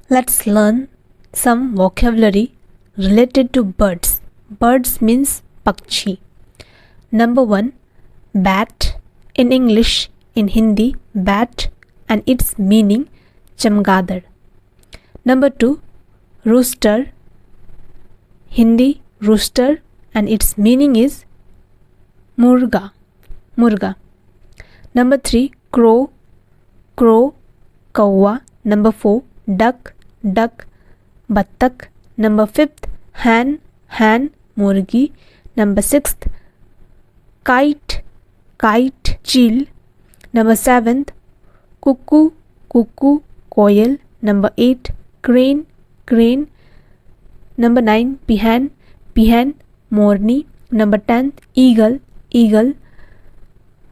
Let's learn some vocabulary related to birds. Birds means pakshi. Number 1, bat. In English, in Hindi, bat and its meaning chamgadar. Number 2, rooster. Hindi, rooster and its meaning is murga. Number 3, crow. Kawa. Number 4, duck. Battak. Number 5th, hain. Murgi. Number 6th, kite. Chil. Number 7th, cuckoo. Koyal. Number 8, crane. Number 9, pihan. Morni. Number 10th, eagle.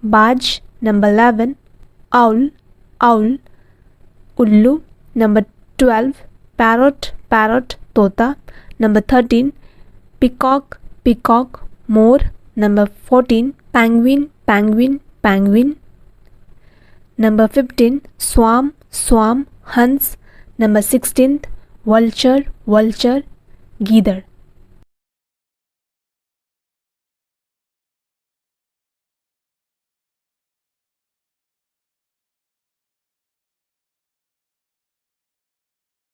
Baj. Number 11, owl. Ullu. Number 12, parrot. Tota. Number 13, peacock. More. Number 14, penguin. Number 15, swarm. Hens. Number 16th, vulture. Geether.